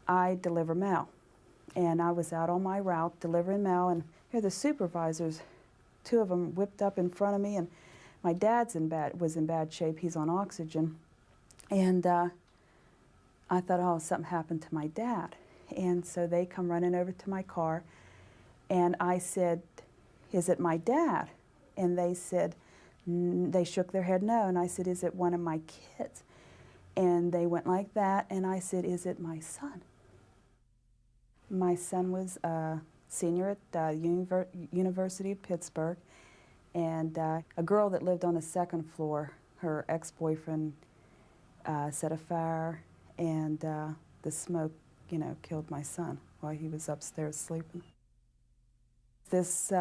I deliver mail. And I was out on my route delivering mail, and here the supervisors, two of them whipped up in front of me, and my dad's was in bad shape. He's on oxygen. And I thought, oh, something happened to my dad. And so they come running over to my car, and I said, is it my dad? And they said, they shook their head no, and I said, is it one of my kids? And they went like that, and I said, is it my son? My son was a senior at the University of Pittsburgh, and a girl that lived on the second floor, her ex-boyfriend set a fire, and the smoke, you know, killed my son while he was upstairs sleeping. This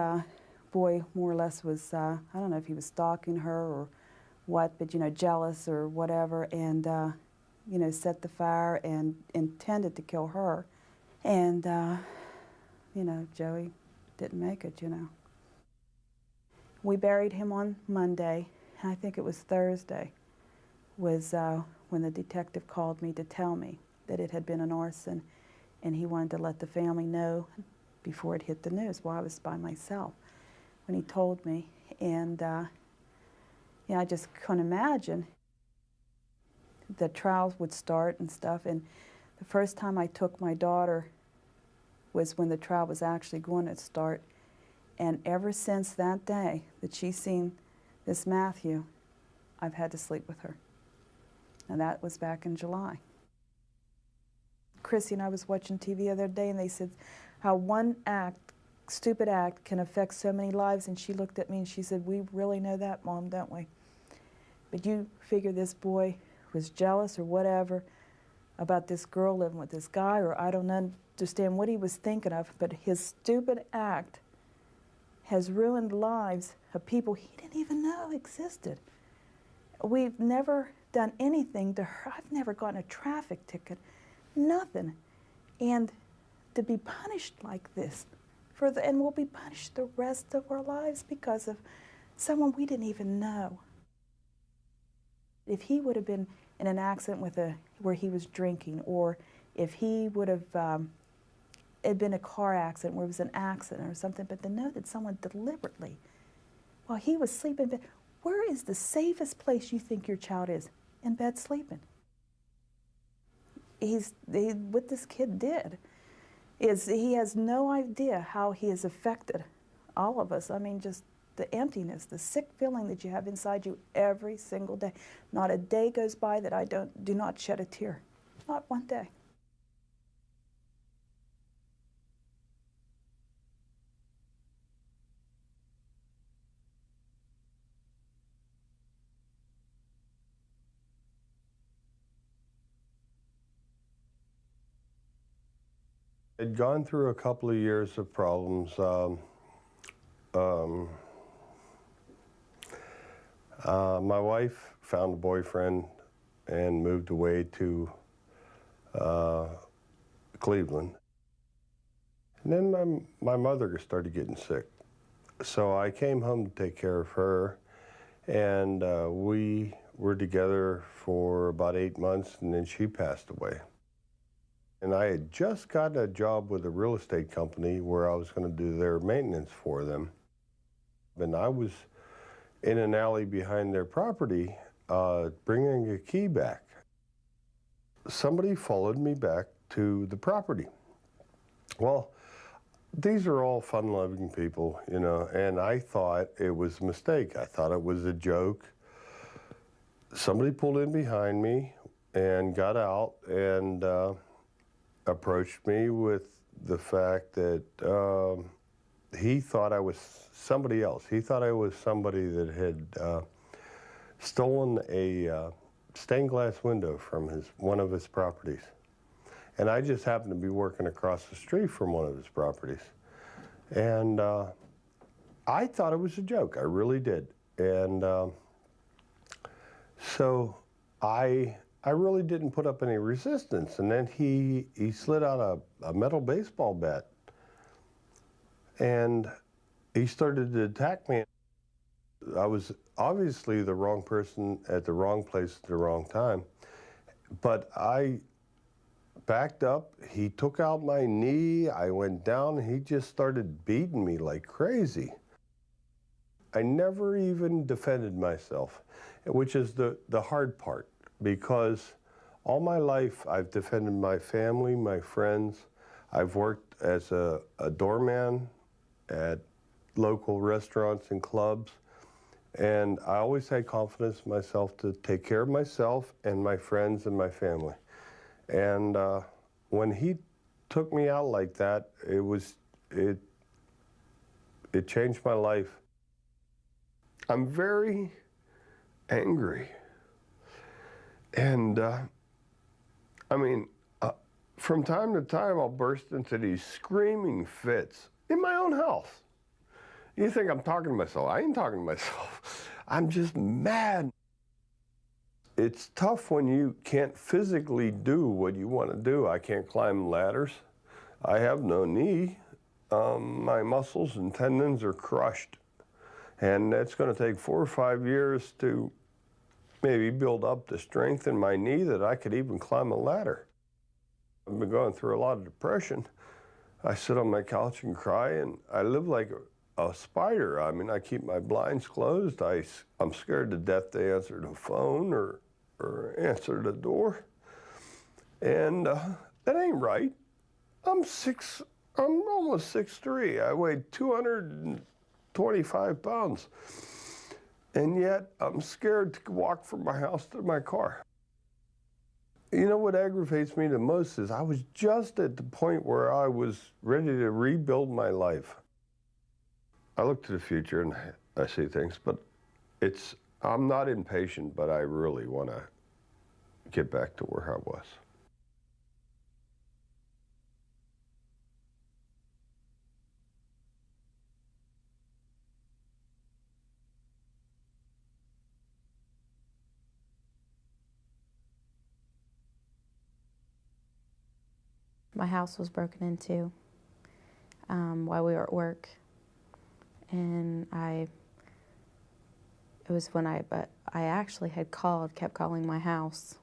boy more or less was, I don't know if he was stalking her or what, but, you know, jealous or whatever, and, you know, set the fire and intended to kill her. And, you know, Joey didn't make it, you know. We buried him on Monday, and I think it was Thursday, was when the detective called me to tell me that it had been an arson, and he wanted to let the family know before it hit the news. Well, I was by myself when he told me, and yeah, I just couldn't imagine. The trials would start and stuff, and the first time I took my daughter was when the trial was actually going to start, and ever since that day that she's seen this Matthew, I've had to sleep with her. And that was back in July. Chrissy and I was watching TV the other day, and they said how one act, stupid act, can affect so many lives, and she looked at me and she said, we really know that, Mom, don't we? But you figure this boy was jealous or whatever about this girl living with this guy, or I don't understand what he was thinking of, but his stupid act has ruined lives of people he didn't even know existed. We've never done anything to her. I've never gotten a traffic ticket, nothing. And to be punished like this, and we'll be punished the rest of our lives because of someone we didn't even know. If he would have been in an accident with where he was drinking, or if he would have it'd been a car accident where it was an accident or something, but to know that someone deliberately, while he was sleeping in bed, where is the safest place you think your child is? In bed sleeping. What this kid did is he has no idea how he has affected all of us. I mean, just the emptiness, the sick feeling that you have inside you every single day. Not a day goes by that I do not shed a tear. Not one day. I'd gone through a couple of years of problems. My wife found a boyfriend and moved away to Cleveland. And then my mother started getting sick. So I came home to take care of her, and we were together for about 8 months, and then she passed away. And I had just gotten a job with a real estate company where I was going to do their maintenance for them. And I was in an alley behind their property bringing a key back. Somebody followed me back to the property. Well, these are all fun-loving people, you know, and I thought it was a mistake. I thought it was a joke. Somebody pulled in behind me and got out and approached me with the fact that he thought I was somebody else. He thought I was somebody that had stolen a stained glass window from one of his properties. And I just happened to be working across the street from one of his properties. And I thought it was a joke, I really did. And so I really didn't put up any resistance. And then he slid out a metal baseball bat, and he started to attack me. I was obviously the wrong person at the wrong place at the wrong time, but I backed up. He took out my knee. I went down, and he just started beating me like crazy. I never even defended myself, which is the hard part, because all my life I've defended my family, my friends. I've worked as a doorman at local restaurants and clubs, and I always had confidence in myself to take care of myself and my friends and my family. And when he took me out like that, it changed my life. I'm very angry. And I mean, from time to time, I'll burst into these screaming fits in my own house. You think I'm talking to myself? I ain't talking to myself. I'm just mad. It's tough when you can't physically do what you want to do. I can't climb ladders. I have no knee. My muscles and tendons are crushed. And it's going to take 4 or 5 years to maybe build up the strength in my knee that I could even climb a ladder. I've been going through a lot of depression. I sit on my couch and cry, and I live like a spider. I mean, I keep my blinds closed. I'm scared to death to answer the phone or answer the door. And that ain't right. I'm almost 6'3". I weigh 225 pounds. And yet I'm scared to walk from my house to my car. You know what aggravates me the most is I was just at the point where I was ready to rebuild my life. I look to the future and I see things, but I'm not impatient, but I really want to get back to where I was. My house was broken into while we were at work, and but I actually had kept calling my house.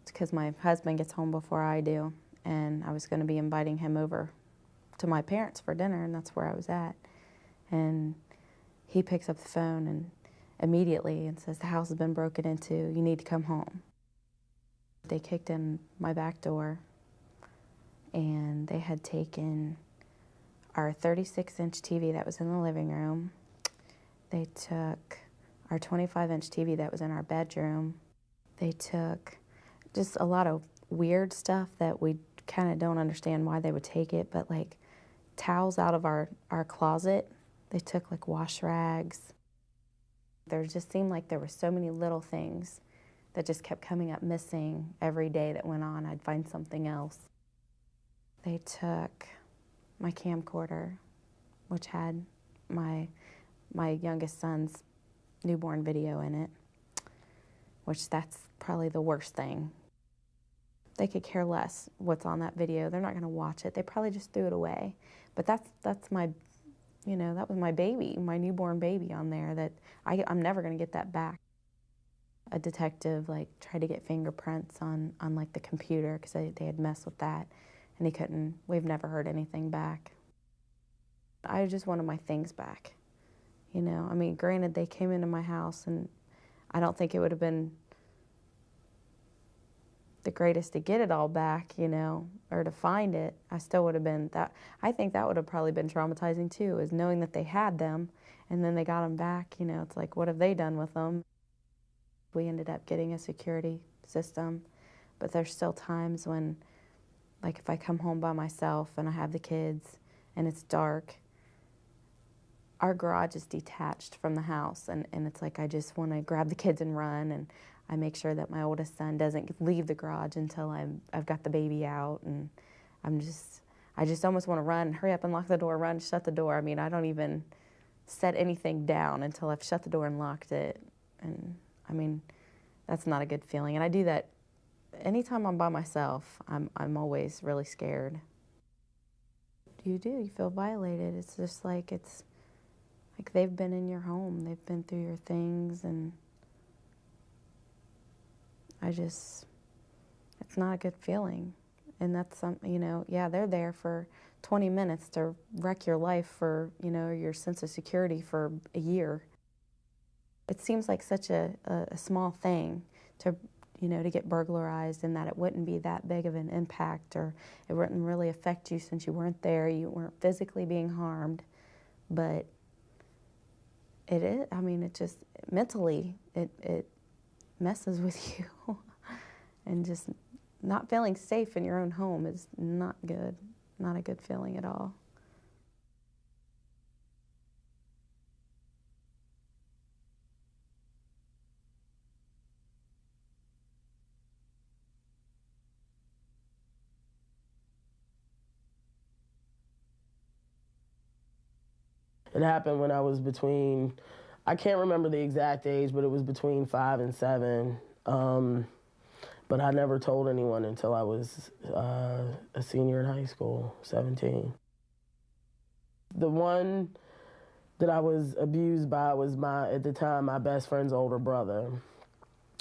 It's because my husband gets home before I do, and I was going to be inviting him over to my parents for dinner, and that's where I was at. And he picks up the phone and immediately and says, "The house has been broken into, you need to come home." They kicked in my back door, and they had taken our 36-inch TV that was in the living room. They took our 25-inch TV that was in our bedroom. They took just a lot of weird stuff that we kind of don't understand why they would take it, but like towels out of our closet. They took like wash rags. There just seemed like there were so many little things that just kept coming up missing every day that went on. I'd find something else. They took my camcorder, which had my youngest son's newborn video in it, which that's probably the worst thing. They could care less what's on that video. They're not going to watch it. They probably just threw it away. But that's my, that was my baby, my newborn baby on there that I'm never going to get that back. A detective tried to get fingerprints on like the computer because they had messed with that, and he couldn't. We've never heard anything back. I just wanted my things back. I mean, granted, they came into my house, and I don't think it would have been the greatest to get it all back, or to find it. I still would have been that. I think that would have probably been traumatizing too, is knowing that they had them and then they got them back. It's like, what have they done with them? We ended up getting a security system, but there's still times when, like if I come home by myself and I have the kids and it's dark, our garage is detached from the house, and it's like I just want to grab the kids and run, and I make sure that my oldest son doesn't leave the garage until I've got the baby out, and I just almost want to run, hurry up and lock the door, run, shut the door. I mean, I don't even set anything down until I've shut the door and locked it, and I mean, that's not a good feeling. And I do that anytime I'm by myself. I'm always really scared. You feel violated. It's just like they've been in your home, they've been through your things, and it's not a good feeling. And that's you know, yeah, they're there for 20 minutes to wreck your life for, you know, your sense of security for a year. It seems like such a small thing to, you know, to get burglarized, and that it wouldn't be that big of an impact, or it wouldn't really affect you since you weren't there, you weren't physically being harmed. But it is, I mean, it just, mentally, it messes with you. And just not feeling safe in your own home is not good, not a good feeling at all. It happened when I was I can't remember the exact age, but it was between 5 and 7. But I never told anyone until I was a senior in high school, 17. The one that I was abused by was at the time, my best friend's older brother.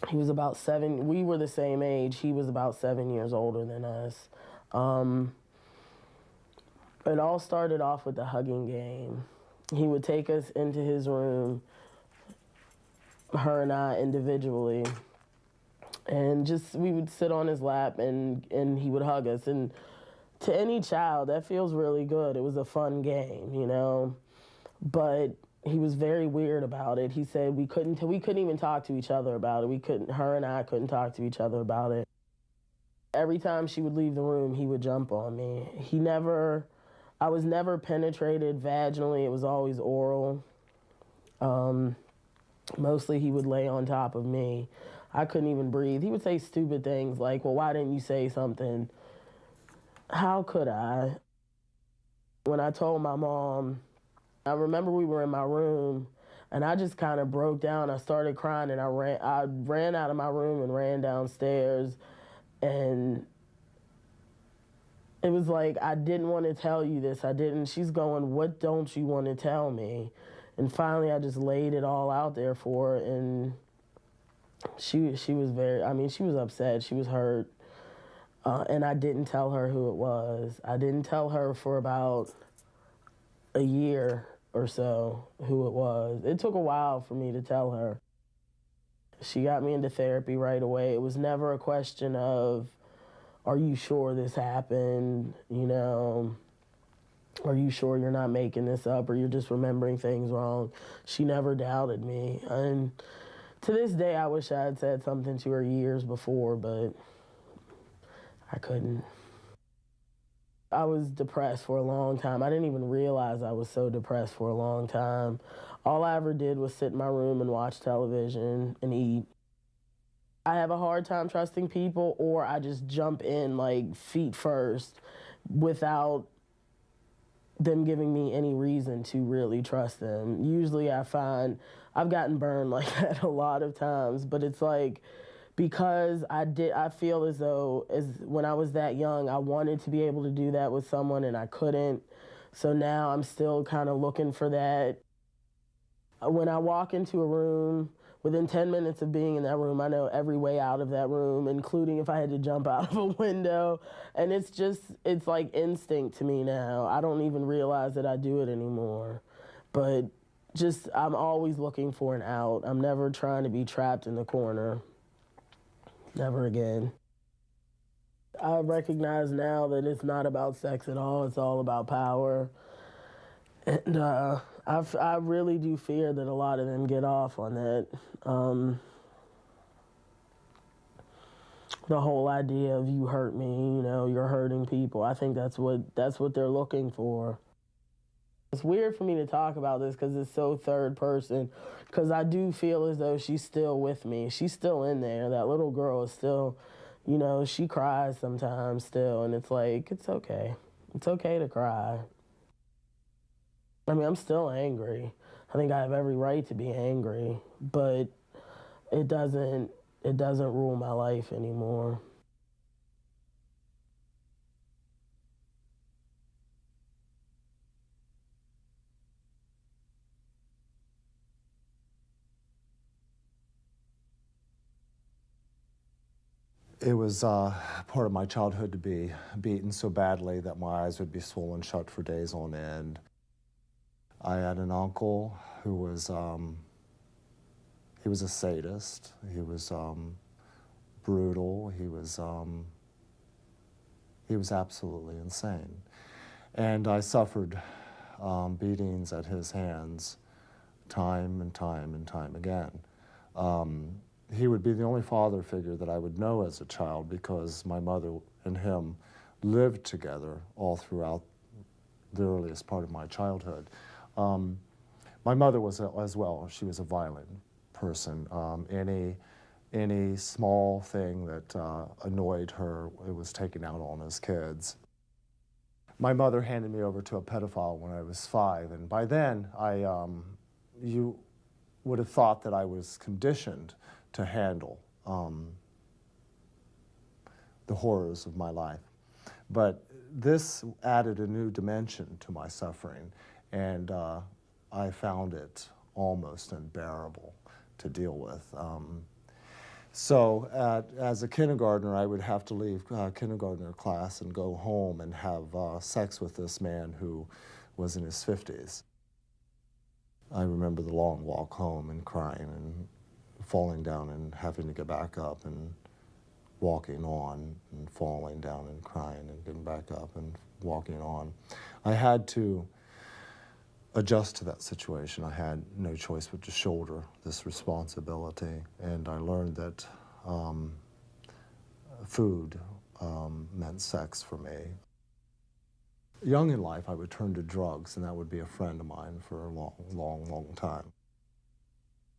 He was about 7, we were the same age. He was about 7 years older than us. It all started off with the hugging game. He would take us into his room, her and I individually, and we would sit on his lap and he would hug us. And to any child, that feels really good. It was a fun game, you know? But he was very weird about it. He said we couldn't even talk to each other about it. Her and I couldn't talk to each other about it. Every time she would leave the room, he would jump on me. I was never penetrated vaginally. It was always oral. Mostly he would lay on top of me. I couldn't even breathe. He would say stupid things like, well, why didn't you say something? How could I? When I told my mom, I remember we were in my room and I just kind of broke down. I started crying and I ran out of my room and ran downstairs, and it was like, I didn't want to tell you this. She's going, what don't you want to tell me? And finally I just laid it all out there for her, and she was she was upset. She was hurt. And I didn't tell her who it was. I didn't tell her for about a year or so who it was. It took a while for me to tell her. She got me into therapy right away. It was never a question of, are you sure this happened? You know, are you sure you're not making this up, or you're just remembering things wrong? She never doubted me. And to this day, I wish I had said something to her years before, but I couldn't. I was depressed for a long time. I didn't even realize I was so depressed for a long time. All I ever did was sit in my room and watch television and eat. I have a hard time trusting people, or I just jump in like feet first without them giving me any reason to really trust them. Usually I find I've gotten burned like that a lot of times, but it's like, because I feel as though when I was that young, I wanted to be able to do that with someone and I couldn't. So now I'm still kind of looking for that. When I walk into a room, within 10 minutes of being in that room, I know every way out of that room, including if I had to jump out of a window. And it's like instinct to me now. I don't even realize that I do it anymore. But I'm always looking for an out. I'm never trying to be trapped in the corner. Never again. I recognize now that it's not about sex at all. It's all about power. And I really do fear that a lot of them get off on that. The whole idea of you hurt me, you know, you're hurting people. I think that's what they're looking for. It's weird for me to talk about this because it's so third person, because I do feel as though she's still with me. She's still in there. That little girl is still, you know, she cries sometimes still, and it's like, it's okay. It's okay to cry. I mean, I'm still angry. I think I have every right to be angry, but it doesn't rule my life anymore. It was part of my childhood to be beaten so badly that my eyes would be swollen shut for days on end. I had an uncle who was, he was a sadist. He was brutal. He was absolutely insane. And I suffered beatings at his hands time and time and time again. He would be the only father figure that I would know as a child because my mother and him lived together all throughout the earliest part of my childhood. My mother was as well. She was a violent person. Any small thing that annoyed her, it was taken out on us kids. My mother handed me over to a pedophile when I was 5, and by then, you would have thought that I was conditioned to handle the horrors of my life. But this added a new dimension to my suffering, and I found it almost unbearable to deal with. So as a kindergartner, I would have to leave kindergartner class and go home and have sex with this man who was in his 50s. I remember the long walk home and crying and falling down and having to get back up and walking on and falling down and crying and getting back up and walking on. I had to adjust to that situation. I had no choice but to shoulder this responsibility, and I learned that food meant sex for me. Young in life, I would turn to drugs, and that would be a friend of mine for a long, long, long time.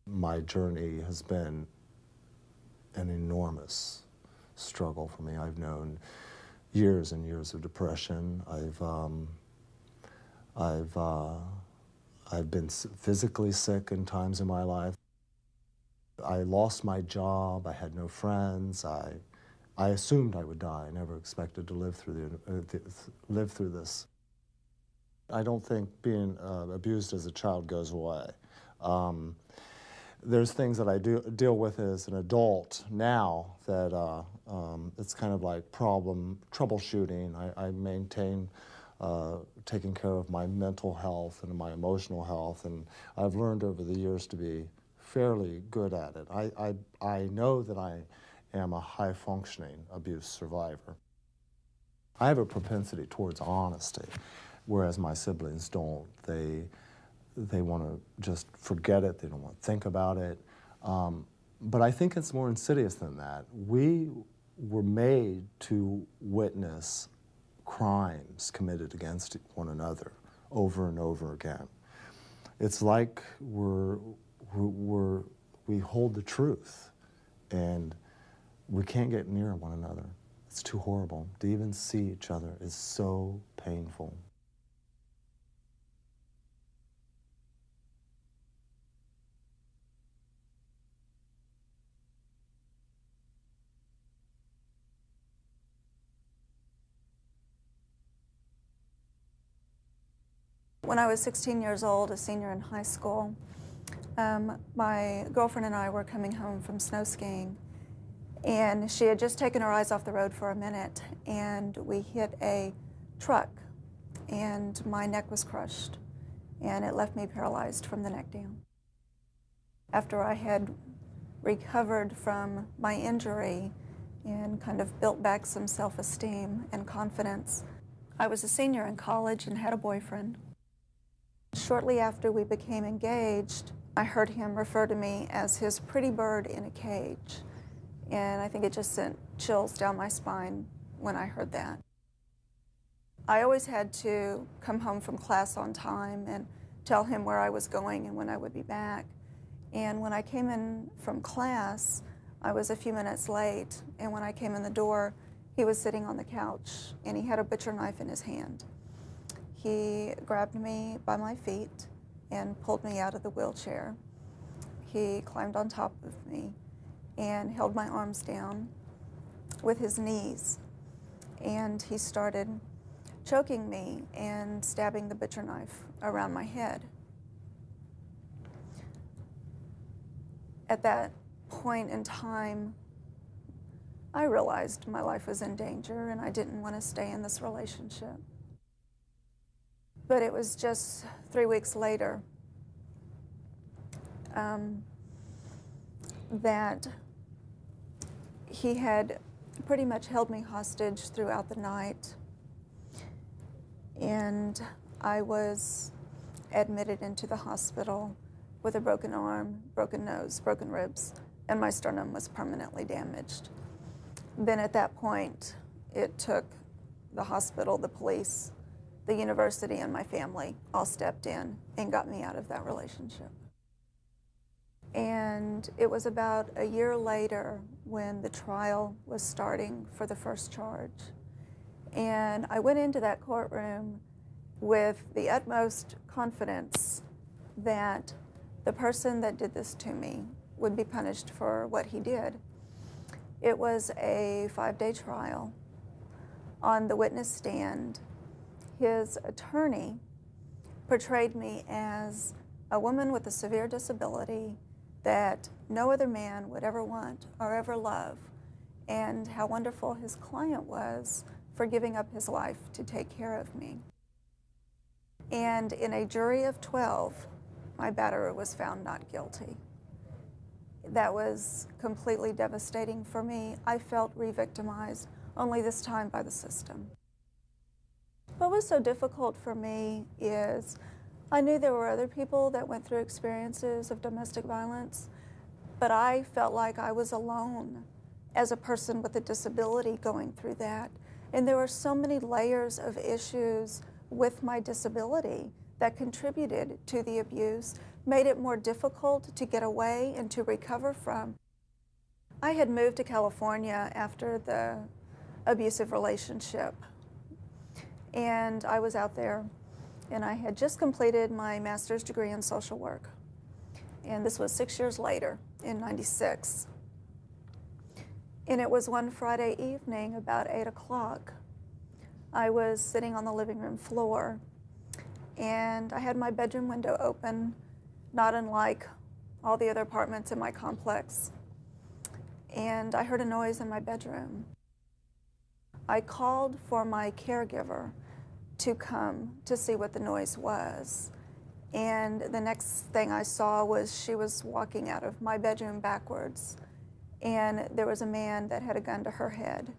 My journey has been an enormous struggle for me. I've known years and years of depression. I've been physically sick in times in my life. I lost my job. I had no friends. I assumed I would die. I never expected to live through this. I don't think being abused as a child goes away. There's things that I deal with as an adult now that it's kind of like troubleshooting. I maintain taking care of my mental health and my emotional health, and I've learned over the years to be fairly good at it. I know that I am a high-functioning abuse survivor. I have a propensity towards honesty, whereas my siblings don't. They want to just forget it. They don't want to think about it. But I think it's more insidious than that. We were made to witness crimes committed against one another over and over again. It's like we hold the truth, and we can't get near one another. It's too horrible. To even see each other is so painful. When I was 16 years old, a senior in high school, my girlfriend and I were coming home from snow skiing, and she had just taken her eyes off the road for a minute, and we hit a truck, and my neck was crushed, and it left me paralyzed from the neck down. After I had recovered from my injury and kind of built back some self-esteem and confidence, I was a senior in college and had a boyfriend. Shortly after we became engaged, I heard him refer to me as his pretty bird in a cage. And I think it just sent chills down my spine when I heard that. I always had to come home from class on time and tell him where I was going and when I would be back. And when I came in from class, I was a few minutes late. And when I came in the door, he was sitting on the couch and he had a butcher knife in his hand. He grabbed me by my feet and pulled me out of the wheelchair. He climbed on top of me and held my arms down with his knees. And he started choking me and stabbing the butcher knife around my head. At that point in time, I realized my life was in danger and I didn't want to stay in this relationship. But it was just 3 weeks later that he had pretty much held me hostage throughout the night, and I was admitted into the hospital with a broken arm, broken nose, broken ribs, and my sternum was permanently damaged. Then at that point, it took the hospital, the police, the university, and my family all stepped in and got me out of that relationship. And it was about a year later when the trial was starting for the first charge. And I went into that courtroom with the utmost confidence that the person that did this to me would be punished for what he did. It was a 5-day trial. On the witness stand, his attorney portrayed me as a woman with a severe disability that no other man would ever want or ever love, and how wonderful his client was for giving up his life to take care of me. And in a jury of 12, my batterer was found not guilty. That was completely devastating for me. I felt re-victimized, only this time by the system. What was so difficult for me is I knew there were other people that went through experiences of domestic violence, but I felt like I was alone as a person with a disability going through that. And there were so many layers of issues with my disability that contributed to the abuse, made it more difficult to get away and to recover from. I had moved to California after the abusive relationship, and I was out there, and I had just completed my master's degree in social work. And this was 6 years later, in '96. And it was one Friday evening, about 8 o'clock. I was sitting on the living room floor, and I had my bedroom window open, not unlike all the other apartments in my complex. And I heard a noise in my bedroom. I called for my caregiver to come to see what the noise was. And the next thing I saw was she was walking out of my bedroom backwards, and there was a man that had a gun to her head,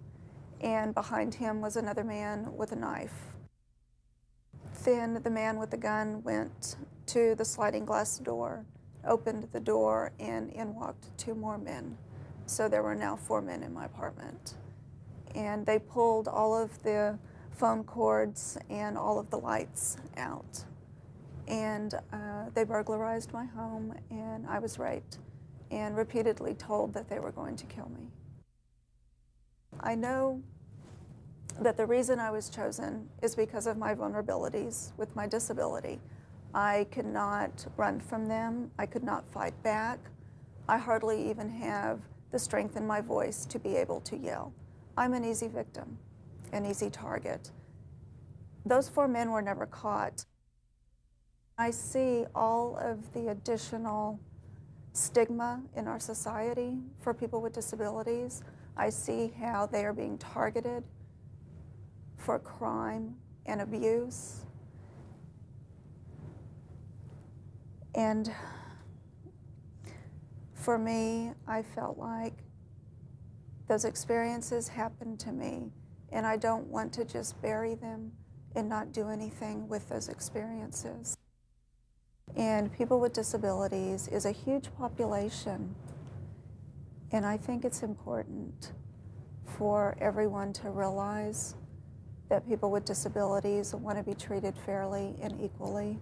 and behind him was another man with a knife. Then the man with the gun went to the sliding glass door, opened the door, and in walked 2 more men. So there were now 4 men in my apartment. And they pulled all of the phone cords and all of the lights out. And they burglarized my home, and I was raped and repeatedly told that they were going to kill me. I know that the reason I was chosen is because of my vulnerabilities with my disability. I could not run from them. I could not fight back. I hardly even have the strength in my voice to be able to yell. I'm an easy victim, an easy target. Those 4 men were never caught. I see all of the additional stigma in our society for people with disabilities. I see how they are being targeted for crime and abuse. And for me, I felt like those experiences happened to me, and I don't want to just bury them and not do anything with those experiences. And people with disabilities is a huge population, and I think it's important for everyone to realize that people with disabilities want to be treated fairly and equally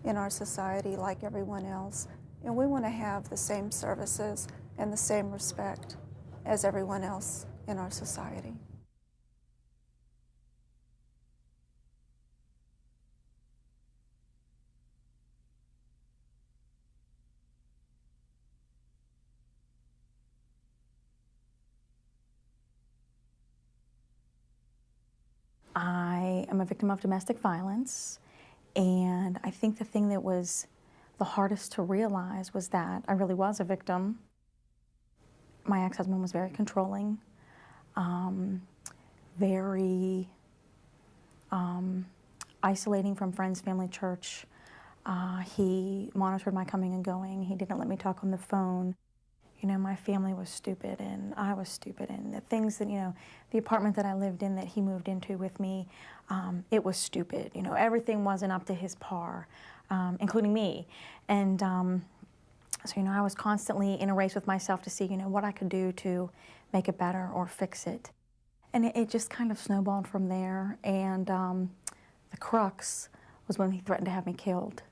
in our society like everyone else, and we want to have the same services and the same respect as everyone else in our society. I am a victim of domestic violence, and I think the thing that was the hardest to realize was that I really was a victim. My ex-husband was very controlling. very isolating from friends, family, church. He monitored my coming and going. He didn't let me talk on the phone. You know, my family was stupid and I was stupid, and the things that, you know, the apartment that I lived in that he moved into with me, it was stupid. You know, everything wasn't up to his par, including me. And so, you know, I was constantly in a race with myself to see, you know, what I could do to make it better or fix it. And it just kind of snowballed from there. And the crux was when he threatened to have me killed.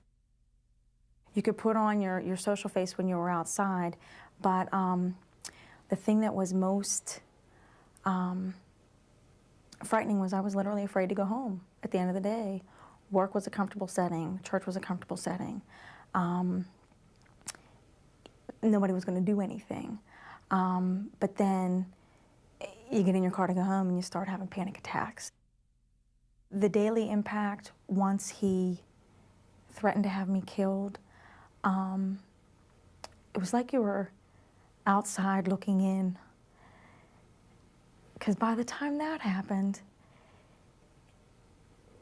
You could put on your social face when you were outside, but the thing that was most frightening was I was literally afraid to go home at the end of the day. Work was a comfortable setting, church was a comfortable setting. Nobody was going to do anything. But then you get in your car to go home and you start having panic attacks. The daily impact, once he threatened to have me killed, it was like you were outside looking in. Because by the time that happened,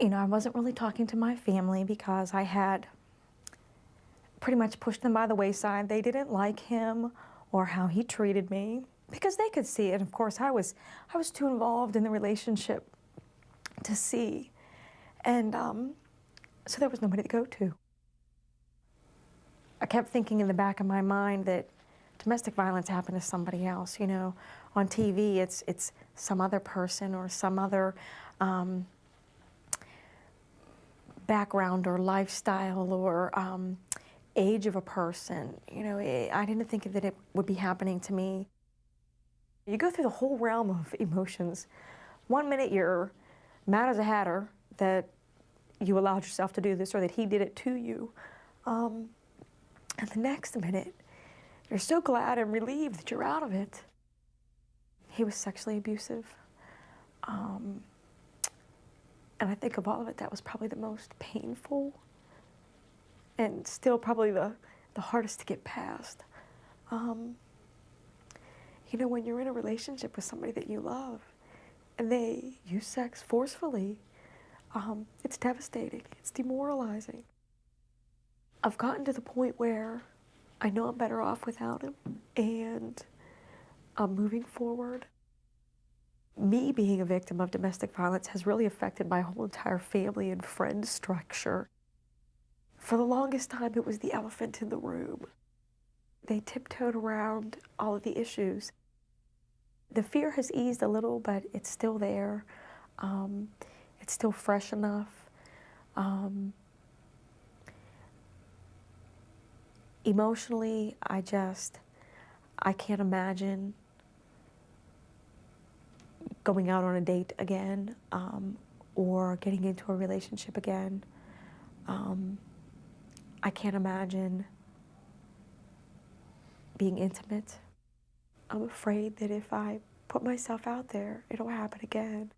you know, I wasn't really talking to my family because I had pretty much pushed them by the wayside. They didn't like him or how he treated me because they could see it. Of course, I was too involved in the relationship to see. And so there was nobody to go to. I kept thinking in the back of my mind that domestic violence happened to somebody else. You know, on TV, it's some other person or some other background or lifestyle or age of a person. You know, I didn't think that it would be happening to me. You go through the whole realm of emotions. One minute you're mad as a hatter that you allowed yourself to do this or that he did it to you. And the next minute, you're so glad and relieved that you're out of it. He was sexually abusive. And I think of all of it, that was probably the most painful and still probably the hardest to get past. You know, when you're in a relationship with somebody that you love and they use sex forcefully, it's devastating, it's demoralizing. I've gotten to the point where I know I'm better off without him, and I'm moving forward. Me being a victim of domestic violence has really affected my whole entire family and friend structure. For the longest time, it was the elephant in the room. They tiptoed around all of the issues. The fear has eased a little, but it's still there. It's still fresh enough. Emotionally, I can't imagine going out on a date again or getting into a relationship again. I can't imagine being intimate. I'm afraid that if I put myself out there, it'll happen again.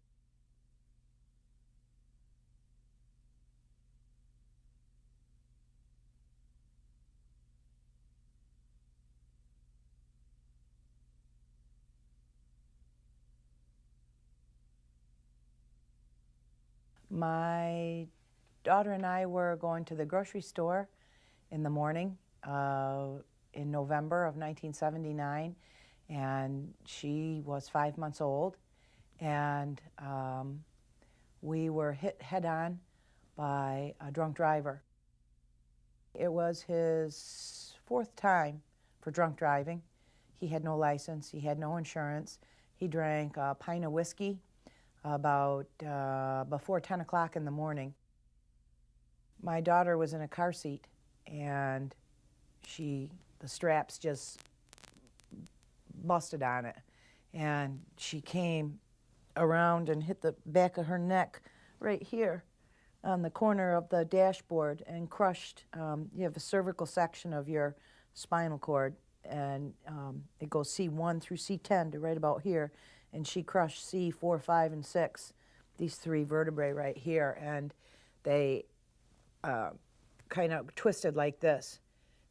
My daughter and I were going to the grocery store in the morning in November of 1979, and she was 5 months old, and we were hit head-on by a drunk driver. It was his 4th time for drunk driving. He had no license, he had no insurance. He drank a pint of whiskey about before 10 o'clock in the morning. My daughter was in a car seat, and the straps just busted on it, and she came around and hit the back of her neck right here on the corner of the dashboard and crushed. You have a cervical section of your spinal cord, and it goes C1 through C10 to right about here, and she crushed C4, 5, and 6, these 3 vertebrae right here, and they kind of twisted like this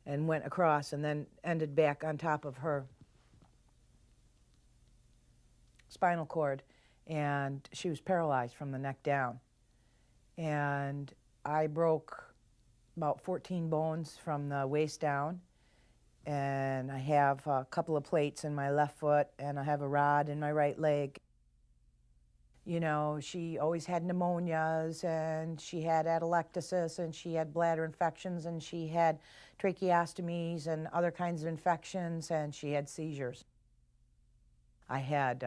and went across and then ended back on top of her spinal cord, and she was paralyzed from the neck down. And I broke about 14 bones from the waist down, and I have a couple of plates in my left foot, and I have a rod in my right leg. You know, she always had pneumonias, and she had atelectasis, and she had bladder infections, and she had tracheostomies and other kinds of infections, and she had seizures. I had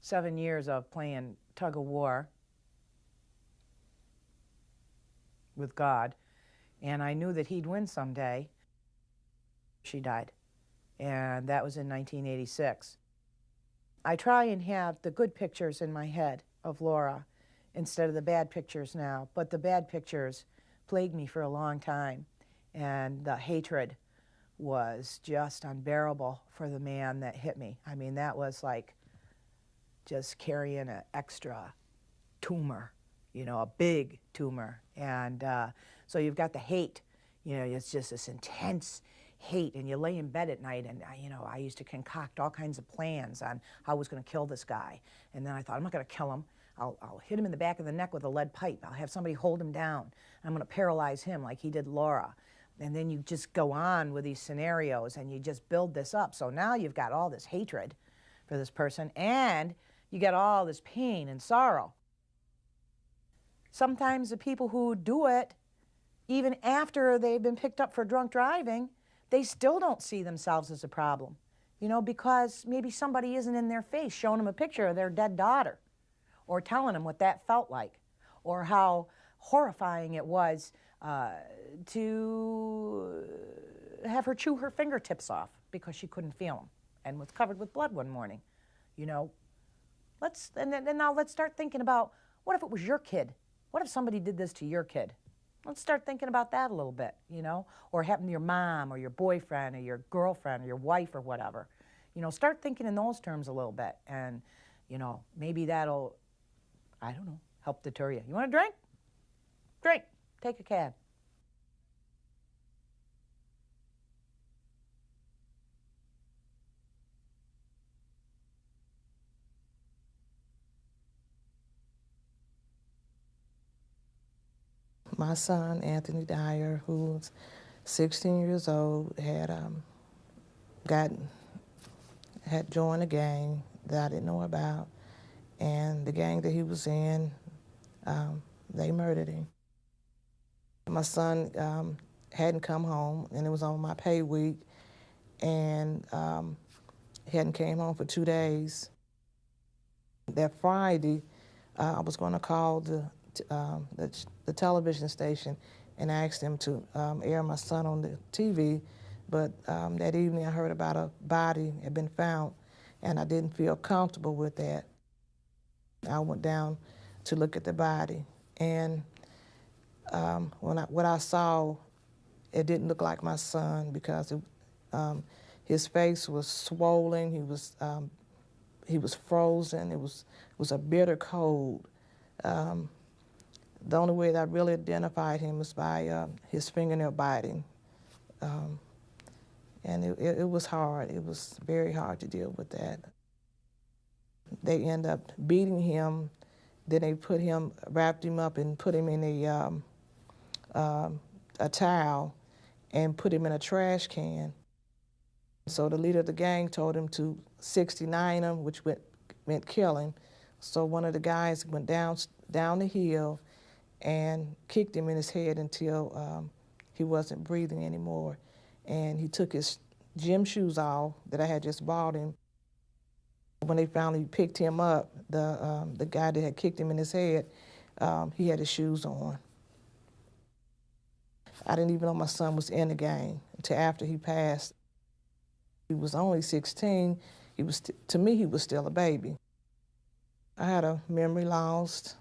7 years of playing tug of war with God, and I knew that he'd win someday. She died, and that was in 1986. I try and have the good pictures in my head of Laura instead of the bad pictures now, but the bad pictures plagued me for a long time, and the hatred was just unbearable for the man that hit me. I mean, that was like just carrying an extra tumor, you know, a big tumor. And so you've got the hate, you know, it's just this intense hate, and you lay in bed at night, and you know, I used to concoct all kinds of plans on how I was going to kill this guy. And then I thought, I'm not going to kill him. I'll hit him in the back of the neck with a lead pipe. I'll have somebody hold him down. I'm going to paralyze him like he did Laura. And then you just go on with these scenarios, and you just build this up. So now you've got all this hatred for this person, and you get all this pain and sorrow. Sometimes the people who do it, even after they've been picked up for drunk driving, they still don't see themselves as a problem, you know, because maybe somebody isn't in their face showing them a picture of their dead daughter, or telling them what that felt like, or how horrifying it was to have her chew her fingertips off because she couldn't feel them and was covered with blood one morning. You know, now let's start thinking about, what if it was your kid? What if somebody did this to your kid? Let's start thinking about that a little bit, you know, or happened to your mom or your boyfriend or your girlfriend or your wife or whatever. You know, start thinking in those terms a little bit, and, you know, maybe that'll, I don't know, help deter you. You want a drink? Drink. Take a cab. My son, Anthony Dyer, who's 16 years old, had joined a gang that I didn't know about, and the gang that he was in, they murdered him. My son hadn't come home, and it was on my pay week, and he hadn't came home for 2 days. That Friday, I was going to call the television station and asked them to air my son on the TV, but that evening I heard about a body had been found, and I didn't feel comfortable with that. I went down to look at the body, and what I saw, it didn't look like my son, because his face was swollen, he was frozen, it was a bitter cold. The only way that I really identified him was by his fingernail biting. And it was hard. It was very hard to deal with that. They ended up beating him. Then they wrapped him up and put him in a towel and put him in a trash can. So the leader of the gang told him to 69 him, which meant kill him. So one of the guys went down the hill and kicked him in his head until he wasn't breathing anymore. And he took his gym shoes off that I had just bought him. When they finally picked him up, the guy that had kicked him in his head, he had his shoes on. I didn't even know my son was in the gang until after he passed. He was only 16. To me, he was still a baby. I had a memory loss.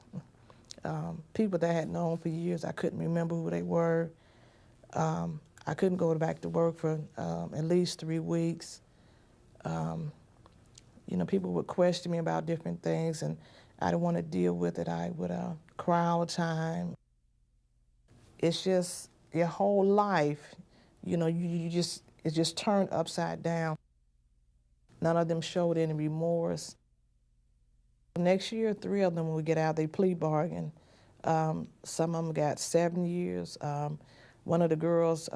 People that I had known for years, I couldn't remember who they were. I couldn't go back to work for at least 3 weeks. You know, people would question me about different things, and I didn't want to deal with it. I would cry all the time. It's just your whole life, you know, it's just turned upside down. None of them showed any remorse. Next year, 3 of them will get out. They plea bargain. Some of them got 7 years. One of the girls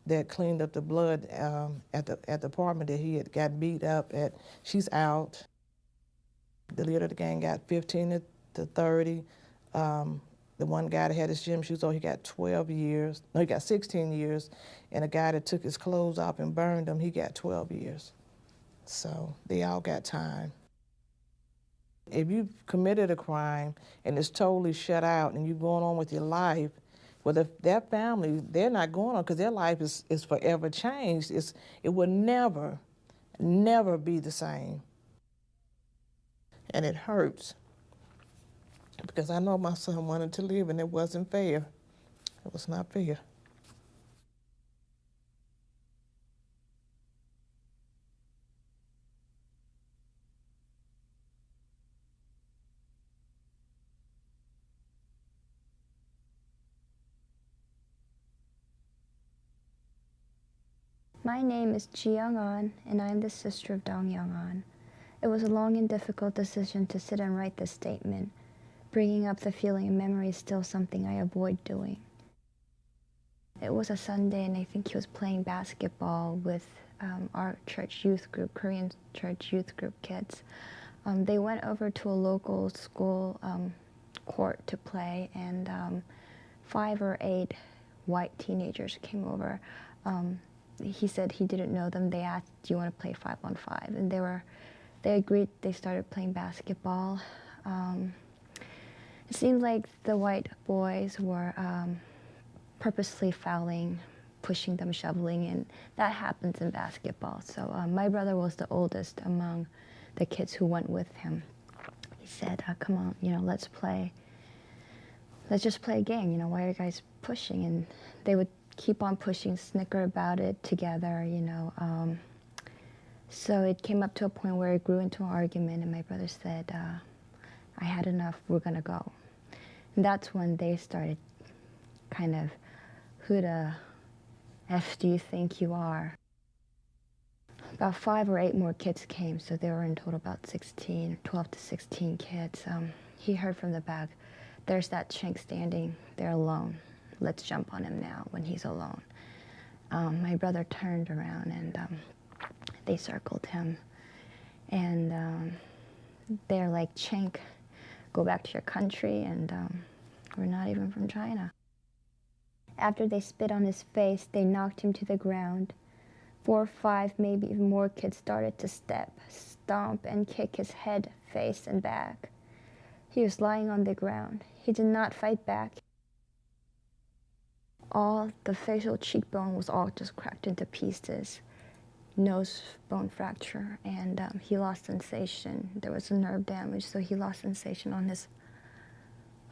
that cleaned up the blood at the apartment that he had got beat up at, she's out. The leader of the gang got 15 to 30. The one guy that had his gym shoes on, he got 12 years. No, he got 16 years. And a guy that took his clothes off and burned them, he got 12 years. So they all got time. If you've committed a crime and it's totally shut out and you're going on with your life, well, if that family, they're not going on because their life is forever changed. It will never, never be the same. And it hurts because I know my son wanted to live and it wasn't fair. It was not fair. My name is Ji Young-an, and I am the sister of Dong Young-an. It was a long and difficult decision to sit and write this statement. Bringing up the feeling and memory is still something I avoid doing. It was a Sunday, and I think he was playing basketball with our church youth group, Korean church youth group kids. They went over to a local school court to play, and 5 or 8 white teenagers came over. He said he didn't know them. They asked, do you want to play 5-on-5? And they agreed. They started playing basketball. It seemed like the white boys were purposely fouling, pushing them, shoveling, and that happens in basketball. So my brother was the oldest among the kids who went with him. He said, come on, let's play. Let's just play a game. Why are you guys pushing? And they would keep on pushing, snicker about it together, So it came up to a point where it grew into an argument, and my brother said, I had enough, we're gonna go. And that's when they started kind of, who the F do you think you are? About 5 or 8 more kids came, so there were in total about 12 to 16 kids. He heard from the back, there's that chink standing there alone. Let's jump on him now when he's alone. My brother turned around and they circled him. And they're like, Chink, go back to your country, and we're not even from China. After they spit on his face, they knocked him to the ground. 4 or 5, maybe even more kids started to step, stomp, and kick his head, face, and back. He was lying on the ground. He did not fight back. All the facial cheekbone was all just cracked into pieces. Nose bone fracture, and he lost sensation. There was a nerve damage, so he lost sensation on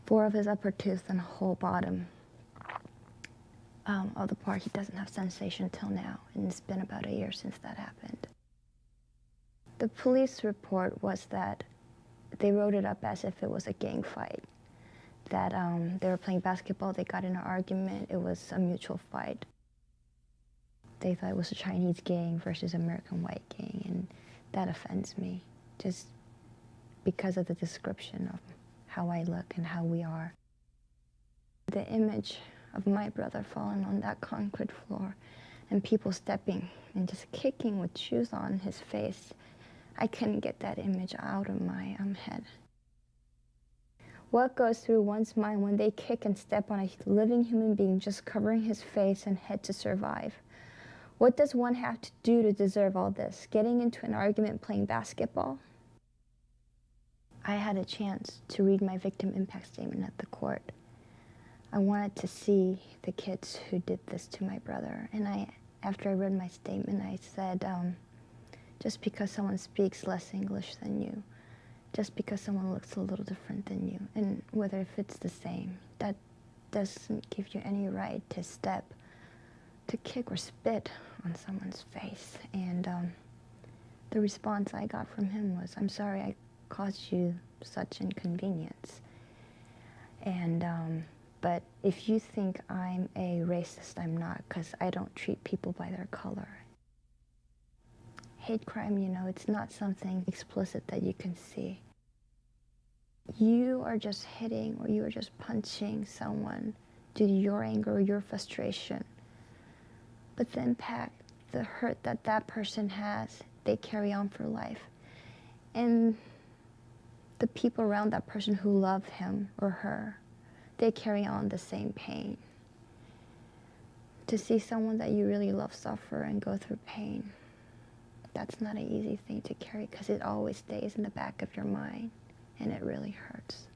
4 of his upper teeth and whole bottom of the part. He doesn't have sensation till now, and it's been about a year since that happened. The police report was that they wrote it up as if it was a gang fight. That they were playing basketball, they got in an argument, it was a mutual fight. They thought it was a Chinese gang versus American white gang, and that offends me, just because of the description of how I look and how we are. The image of my brother falling on that concrete floor and people stepping and just kicking with shoes on his face, I couldn't get that image out of my head. What goes through one's mind when they kick and step on a living human being just covering his face and head to survive? What does one have to do to deserve all this? Getting into an argument playing basketball? I had a chance to read my victim impact statement at the court. I wanted to see the kids who did this to my brother. And after I read my statement, I said, just because someone speaks less English than you, just because someone looks a little different than you, and whether if it's the same, that doesn't give you any right to step, to kick or spit on someone's face. And the response I got from him was, I'm sorry I caused you such inconvenience. And, but if you think I'm a racist, I'm not, because I don't treat people by their color. hate crime, you know, it's not something explicit that you can see. You are just hitting or you are just punching someone due to your anger or your frustration. But the impact, the hurt that that person has, they carry on for life. And the people around that person who love him or her, they carry on the same pain. To see someone that you really love suffer and go through pain, that's not an easy thing to carry because it always stays in the back of your mind and it really hurts.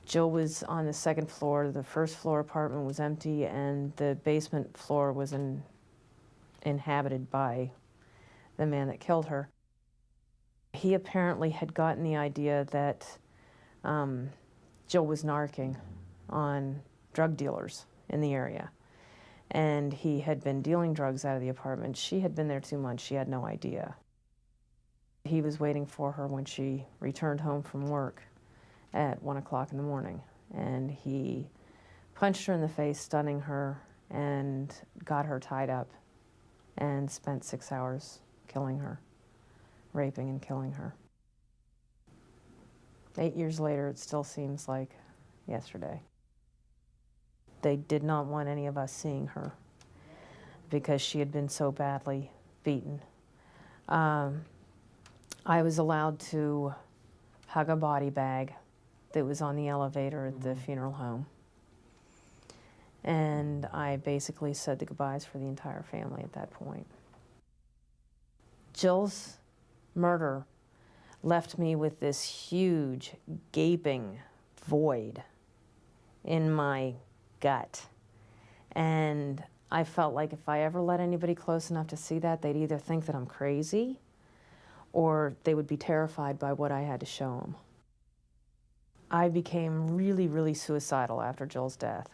Jill was on the second floor. The first floor apartment was empty, and the basement floor was inhabited by the man that killed her. He apparently had gotten the idea that Jill was narking on drug dealers in the area, and he had been dealing drugs out of the apartment. She had been there 2 months. She had no idea. He was waiting for her when she returned home from work at 1 o'clock in the morning, and he punched her in the face, stunning her, and got her tied up and spent 6 hours killing her, raping and killing her. 8 years later, it still seems like yesterday. They did not want any of us seeing her because she had been so badly beaten. I was allowed to hug a body bag that was on the elevator at the funeral home. And I basically said the goodbyes for the entire family at that point. Jill's murder left me with this huge, gaping void in my gut. And I felt like if I ever let anybody close enough to see that, they'd either think that I'm crazy or they would be terrified by what I had to show them. I became really, really suicidal after Jill's death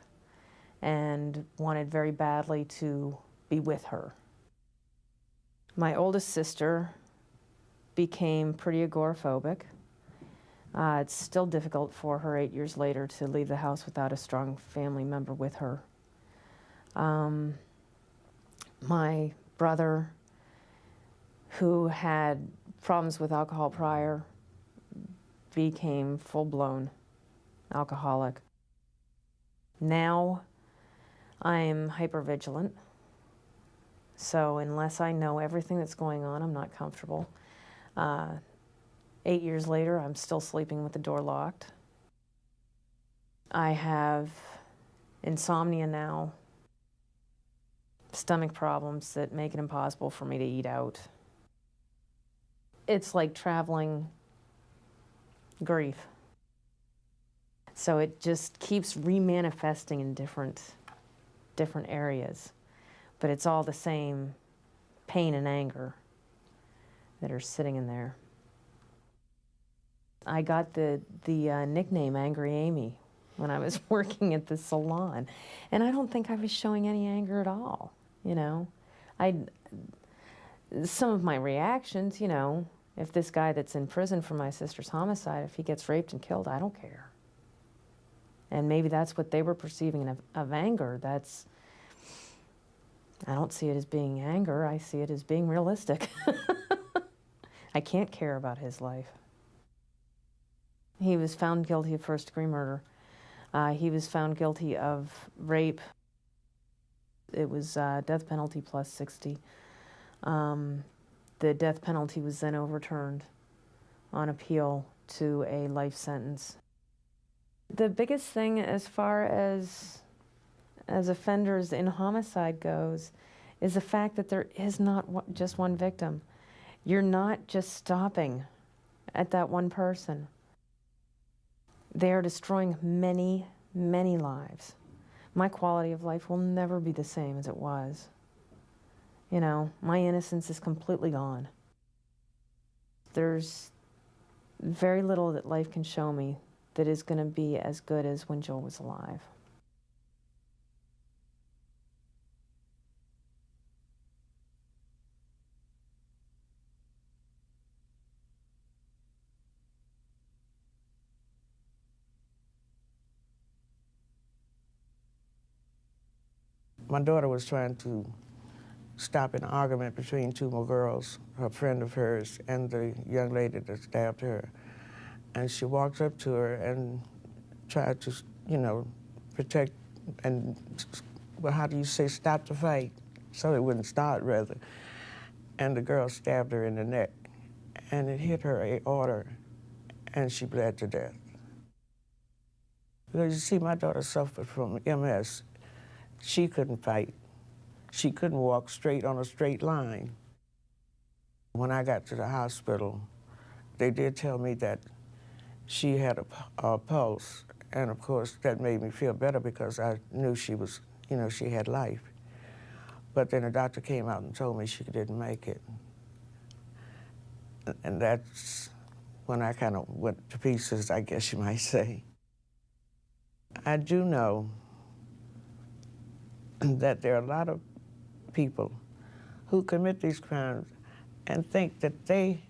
and wanted very badly to be with her. My oldest sister became pretty agoraphobic. It's still difficult for her 8 years later to leave the house without a strong family member with her. My brother, who had problems with alcohol prior, became full-blown alcoholic. Now I'm hypervigilant, so unless I know everything that's going on, I'm not comfortable. 8 years later, I'm still sleeping with the door locked. I have insomnia now, stomach problems that make it impossible for me to eat out. It's like traveling grief. So it just keeps remanifesting in different areas. But it's all the same pain and anger that are sitting in there. I got the nickname Angry Amy when I was working at the salon. And I don't think I was showing any anger at all, you know. Some of my reactions, you know, if this guy that's in prison for my sister's homicide, if he gets raped and killed, I don't care. And maybe that's what they were perceiving of anger. I don't see it as being anger, I see it as being realistic. I can't care about his life. He was found guilty of first-degree murder. He was found guilty of rape. It was death penalty plus 60. The death penalty was then overturned on appeal to a life sentence. The biggest thing as far as offenders in homicide goes is the fact that there is not just one victim. You're not just stopping at that one person. They are destroying many, many lives. My quality of life will never be the same as it was. You know, my innocence is completely gone. There's very little that life can show me that is going to be as good as when Jill was alive. My daughter was trying to stop an argument between two more girls, a friend of hers and the young lady that stabbed her. And she walked up to her and tried to, you know, protect and, well, how do you say, stop the fight? So it wouldn't start, rather. And the girl stabbed her in the neck, and it hit her aorta, and she bled to death. Because you see, my daughter suffered from MS. She couldn't fight. She couldn't walk straight on a straight line. When I got to the hospital, they did tell me that she had a pulse, and of course that made me feel better because I knew she was, you know, she had life. But then the doctor came out and told me she didn't make it. And that's when I kind of went to pieces, I guess you might say. I do know that there are a lot of people who commit these crimes and think that they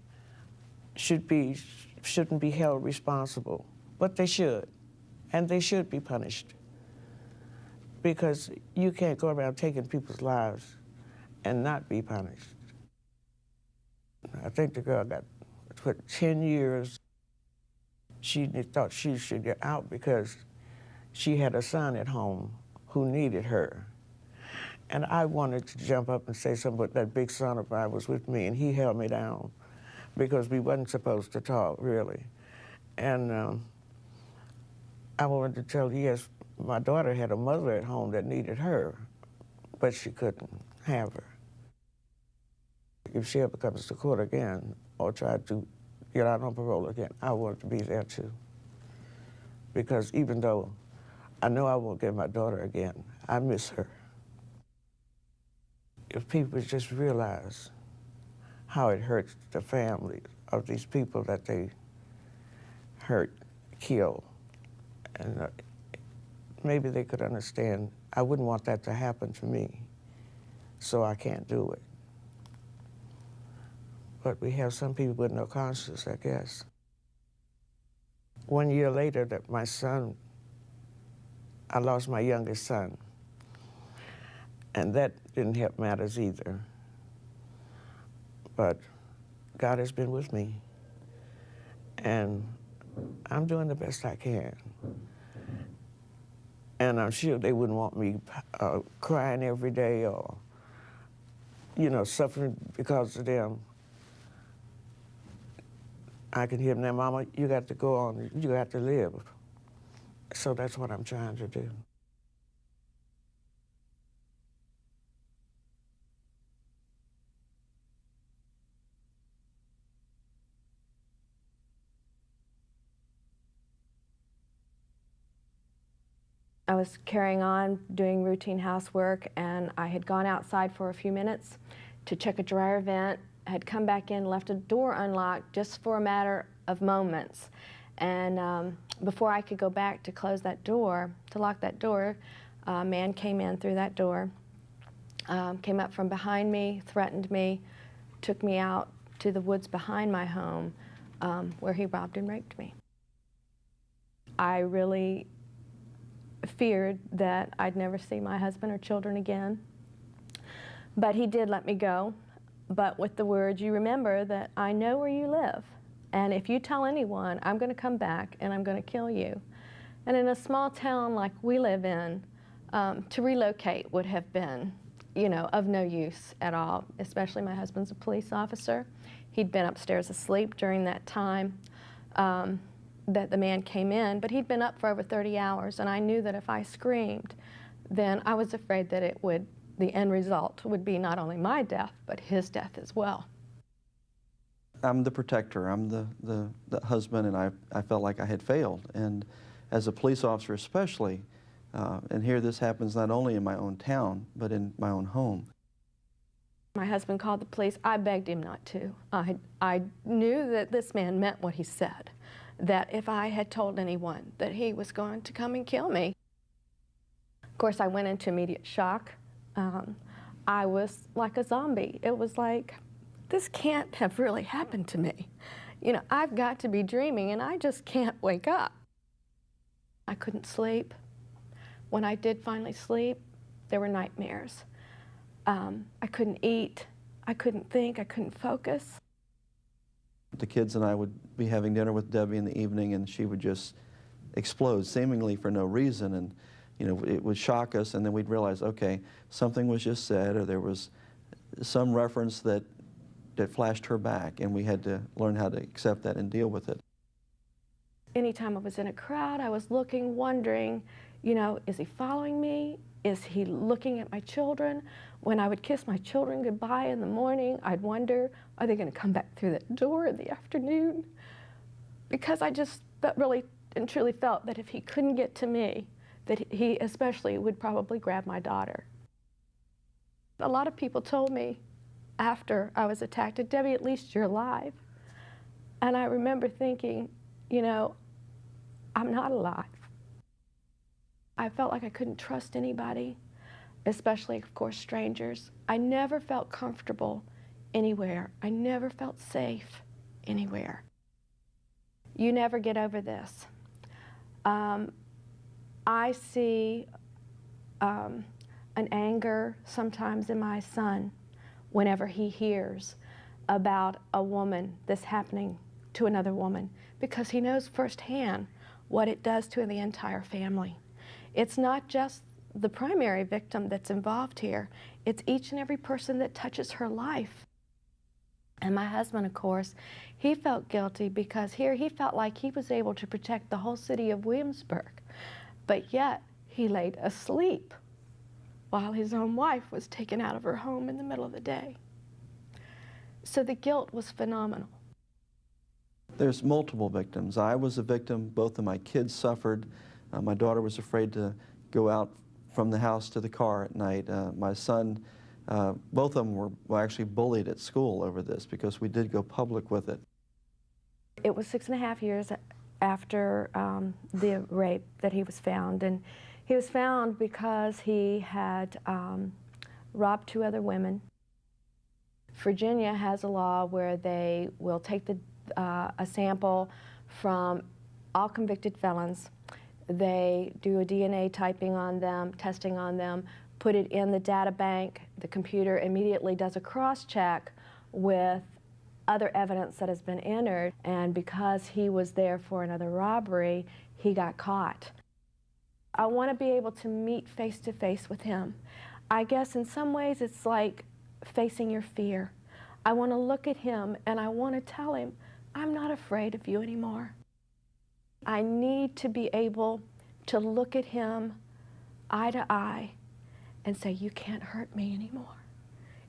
shouldn't be held responsible, but they should, and they should be punished. Because you can't go around taking people's lives and not be punished. I think the girl got, 10 years. She thought she should get out because she had a son at home who needed her. And I wanted to jump up and say something, but that big son of mine was with me, and he held me down because we wasn't supposed to talk, really. And I wanted to tell you, yes, my daughter had a mother at home that needed her, but she couldn't have her. If she ever comes to court again or tried to get out on parole again, I want to be there too. Because even though I know I won't get my daughter again, I miss her. If people just realize how it hurts the families of these people that they hurt, kill, and maybe they could understand, I wouldn't want that to happen to me, so I can't do it. But we have some people with no conscience, I guess. 1 year later, that my son, I lost my youngest son, and that didn't help matters either. But God has been with me, and I'm doing the best I can. And I'm sure they wouldn't want me crying every day or, you know, suffering because of them. I can hear them now, Mama, you got to go on, you got to live. So that's what I'm trying to do. I was carrying on doing routine housework, and I had gone outside for a few minutes to check a dryer vent, had come back in, left a door unlocked just for a matter of moments. And before I could go back to close that door, to lock that door, a man came in through that door, came up from behind me, threatened me, took me out to the woods behind my home, where he robbed and raped me. I really feared that I'd never see my husband or children again. But he did let me go, but with the words, you remember that I know where you live, and if you tell anyone, I'm going to come back and I'm going to kill you. And in a small town like we live in, to relocate would have been, you know, of no use at all, especially my husband's a police officer. He'd been upstairs asleep during that time that the man came in, but he'd been up for over 30 hours, and I knew that if I screamed, then I was afraid that it would, the end result would be not only my death, but his death as well. I'm the protector, I'm the husband, and I felt like I had failed. And as a police officer especially, and here this happens not only in my own town, but in my own home. My husband called the police. I begged him not to. I knew that this man meant what he said, that if I had told anyone that he was going to come and kill me. Of course, I went into immediate shock. I was like a zombie. It was like, this can't have really happened to me. You know, I've got to be dreaming, and I just can't wake up. I couldn't sleep. When I did finally sleep, They were nightmares. I couldn't eat, I couldn't think, I couldn't focus. The kids and I would be having dinner with Debbie in the evening, and she would just explode, seemingly for no reason, and it would shock us, and then we'd realize, okay, something was just said, or there was some reference that flashed her back, and we had to learn how to accept that and deal with it. Anytime I was in a crowd, I was looking, wondering, is he following me? Is he looking at my children? When I would kiss my children goodbye in the morning, I'd wonder, are they going to come back through that door in the afternoon? Because I just really and truly felt that if he couldn't get to me, that he especially would probably grab my daughter. A lot of people told me after I was attacked, Debbie, at least you're alive. And I remember thinking, I'm not alive. I felt like I couldn't trust anybody, especially, of course, strangers. I never felt comfortable anywhere. I never felt safe anywhere. You never get over this. I see an anger sometimes in my son whenever he hears about a woman that's happening to another woman, because he knows firsthand what it does to the entire family. It's not just the primary victim that's involved here, it's each and every person that touches her life. And my husband, of course, he felt guilty because here he felt like he was able to protect the whole city of Williamsburg, but yet he laid asleep while his own wife was taken out of her home in the middle of the day. So the guilt was phenomenal. There's multiple victims. I was a victim. Both of my kids suffered. My daughter was afraid to go out from the house to the car at night. My son, both of them were actually bullied at school over this because we did go public with it. It was 6.5 years after the rape that he was found, and he was found because he had robbed 2 other women. Virginia has a law where they will take a sample from all convicted felons. They do a DNA typing on them, testing on them, put it in the data bank. The computer immediately does a cross-check with other evidence that has been entered, and because he was there for another robbery, he got caught. I want to be able to meet face to face with him. I guess in some ways it's like facing your fear. I want to look at him and I want to tell him, I'm not afraid of you anymore. I need to be able to look at him eye to eye and say, you can't hurt me anymore.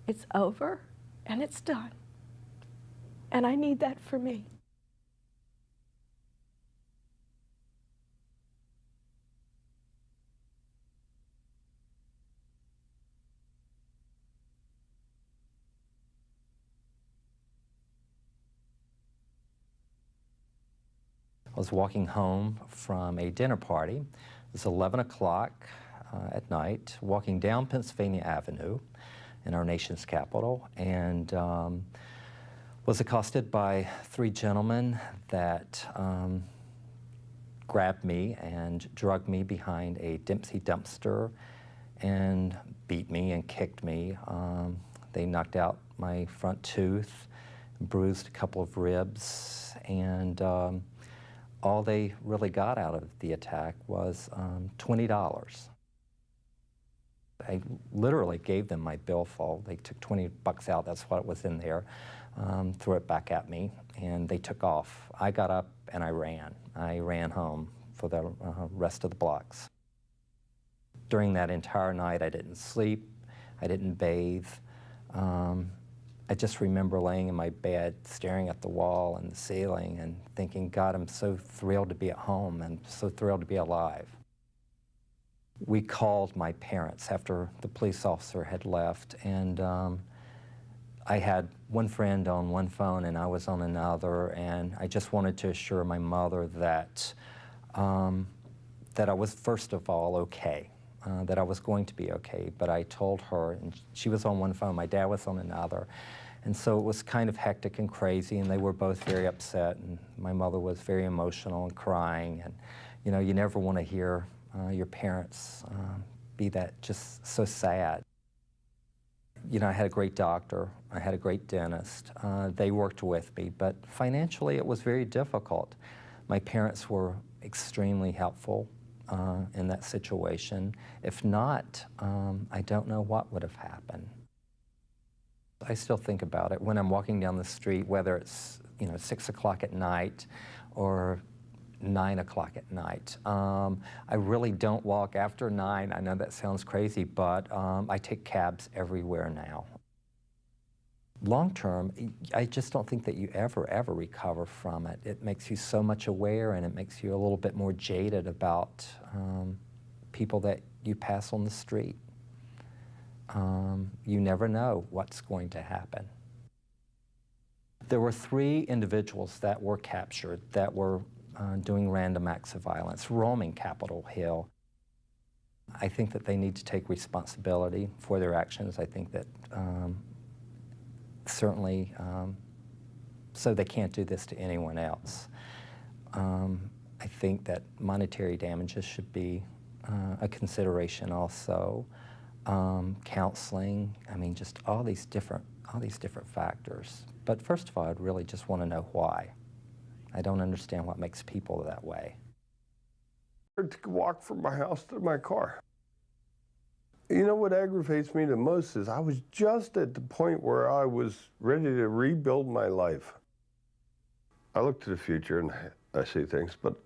It's over and it's done. And I need that for me. I was walking home from a dinner party. It was 11 o'clock at night, walking down Pennsylvania Avenue in our nation's capital, and was accosted by 3 gentlemen that grabbed me and dragged me behind a Dempsey dumpster and beat me and kicked me. They knocked out my front tooth, bruised a couple of ribs, and all they really got out of the attack was $20. I literally gave them my billfold. They took $20 out, that's what was in there, threw it back at me, and they took off. I got up and I ran. I ran home for the rest of the blocks. During that entire night, I didn't sleep, I didn't bathe. I just remember laying in my bed, staring at the wall and the ceiling and thinking, God, I'm so thrilled to be at home and so thrilled to be alive. We called my parents after the police officer had left, and I had one friend on one phone and I was on another, and I just wanted to assure my mother that, that I was, first of all, okay. That I was going to be okay, but I told her, and she was on one phone, my dad was on another, and so it was kind of hectic and crazy, and they were both very upset, and my mother was very emotional and crying, and you know, you never want to hear your parents be that just so sad. You know, I had a great doctor, I had a great dentist. They worked with me, but financially it was very difficult. My parents were extremely helpful in that situation. If not, I don't know what would have happened. I still think about it when I'm walking down the street, whether it's 6 o'clock at night or 9 o'clock at night. I really don't walk after 9. I know that sounds crazy, but I take cabs everywhere now. Long term, I just don't think that you ever recover from it. It makes you so much aware, and it makes you a little bit more jaded about people that you pass on the street. You never know what's going to happen. There were 3 individuals that were captured that were doing random acts of violence, roaming Capitol Hill. I think that they need to take responsibility for their actions. I think that certainly so they can't do this to anyone else. I think that monetary damages should be a consideration also. Counseling, I mean, just all these different factors. But first of all, I'd really just want to know why. I don't understand what makes people that way. To walk from my house to my car. You know what aggravates me the most is I was just at the point where I was ready to rebuild my life. I look to the future and I see things, but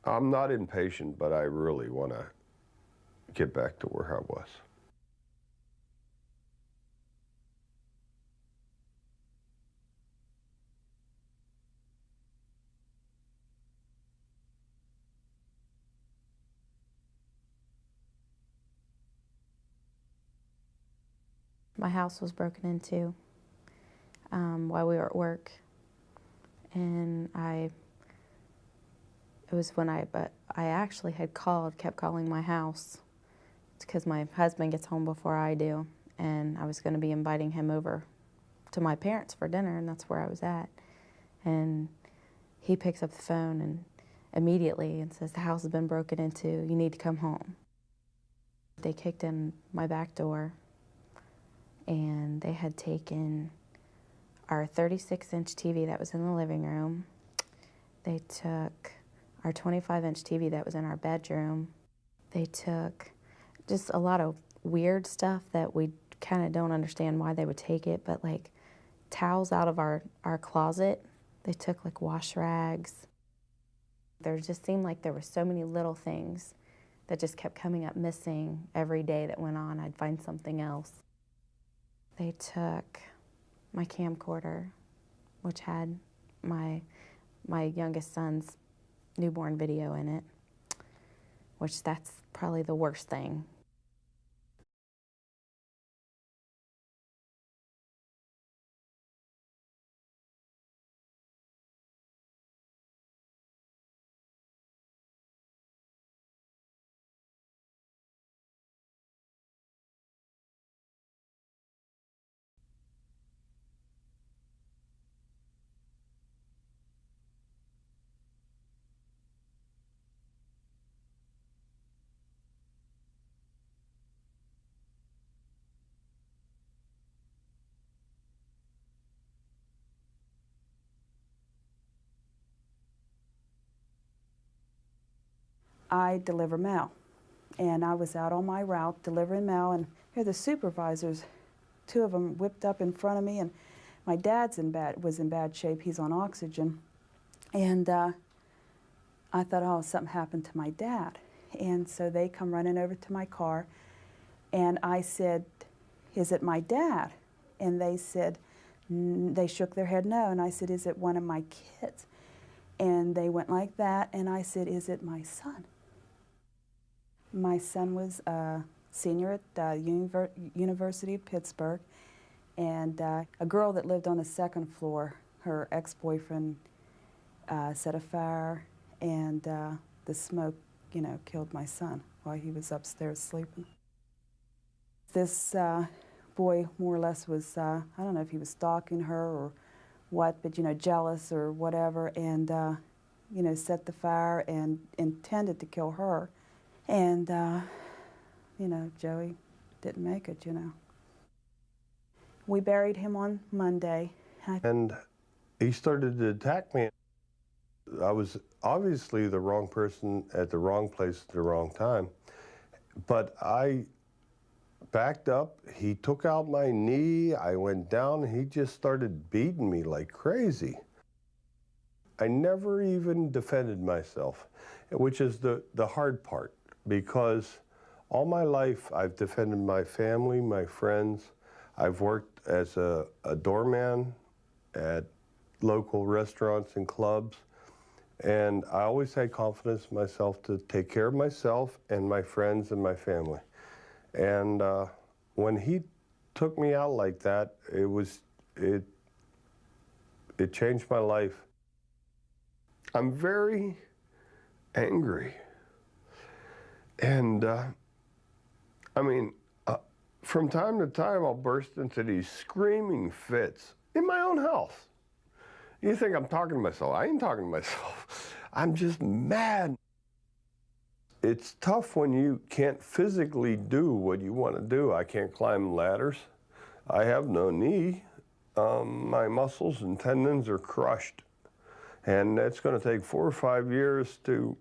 I'm not impatient, but I really want to get back to where I was. My house was broken into while we were at work, and it was when I actually had kept calling my house. It's because my husband gets home before I do, and I was going to be inviting him over to my parents for dinner, and that's where I was at. And he picks up the phone and immediately and says, "The house has been broken into, you need to come home." They kicked in my back door, and they had taken our 36-inch TV that was in the living room. They took our 25-inch TV that was in our bedroom. They took just a lot of weird stuff that we kind of don't understand why they would take it, but like towels out of our closet. They took like wash rags. There just seemed like there were so many little things that just kept coming up missing every day that went on. I'd find something else. They took my camcorder, which had my youngest son's newborn video in it, which that's probably the worst thing. I deliver mail, and I was out on my route delivering mail, and here the supervisors, 2 of them whipped up in front of me, and my dad's was in bad shape. He's on oxygen, and I thought, oh, something happened to my dad. And so they come running over to my car, and I said, "Is it my dad?" And they said, they shook their head no, and I said, "Is it one of my kids?" And they went like that, and I said, "Is it my son?" My son was a senior at the University of Pittsburgh, and a girl that lived on the 2nd floor, her ex-boyfriend set a fire, and the smoke, killed my son while he was upstairs sleeping. This boy more or less was, I don't know if he was stalking her or what, but jealous or whatever, and set the fire and intended to kill her. And you know, Joey didn't make it, you know. We buried him on Monday. And he started to attack me. I was obviously the wrong person at the wrong place at the wrong time. But I backed up, he took out my knee, I went down, and he just started beating me like crazy. I never even defended myself, which is the hard part, because all my life I've defended my family, my friends. I've worked as a doorman at local restaurants and clubs, and I always had confidence in myself to take care of myself and my friends and my family. And when he took me out like that, it changed my life. I'm very angry. And I mean, from time to time, I'll burst into these screaming fits in my own house. You think I'm talking to myself? I ain't talking to myself. I'm just mad. It's tough when you can't physically do what you want to do. I can't climb ladders. I have no knee. My muscles and tendons are crushed. And it's going to take 4 or 5 years to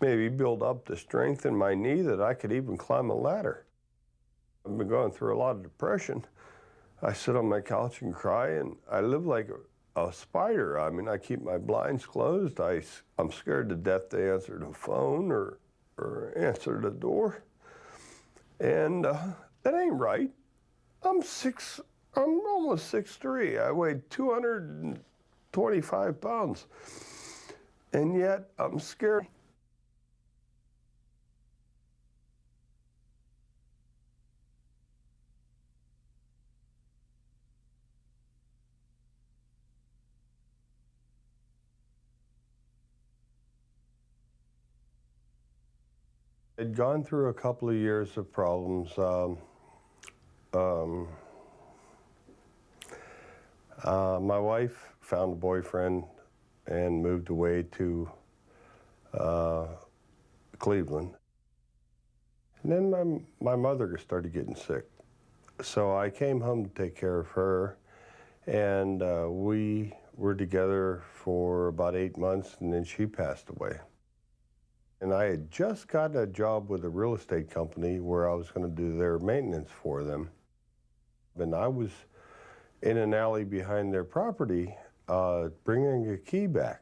maybe build up the strength in my knee that I could even climb a ladder. I've been going through a lot of depression. I sit on my couch and cry, and I live like a spider. I mean, I keep my blinds closed. I'm scared to death to answer the phone or answer the door. And that ain't right. I'm almost 6'3". I weigh 225 pounds. And yet I'm scared. I'd gone through a couple of years of problems. My wife found a boyfriend and moved away to Cleveland. And then my mother started getting sick. So I came home to take care of her, and we were together for about 8 months, and then she passed away. And I had just gotten a job with a real estate company where I was going to do their maintenance for them. And I was in an alley behind their property bringing a key back.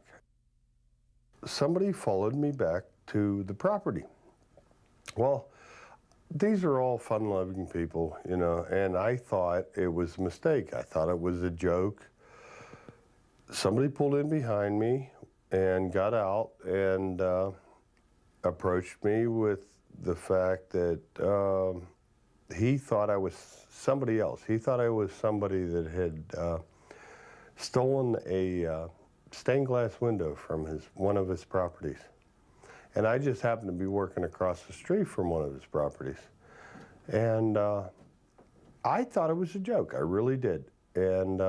Somebody followed me back to the property. Well, these are all fun-loving people, you know, and I thought it was a mistake. I thought it was a joke. Somebody pulled in behind me and got out and approached me with the fact that he thought I was somebody else. He thought I was somebody that had stolen a stained glass window from one of his properties. And I just happened to be working across the street from one of his properties. And I thought it was a joke, I really did. And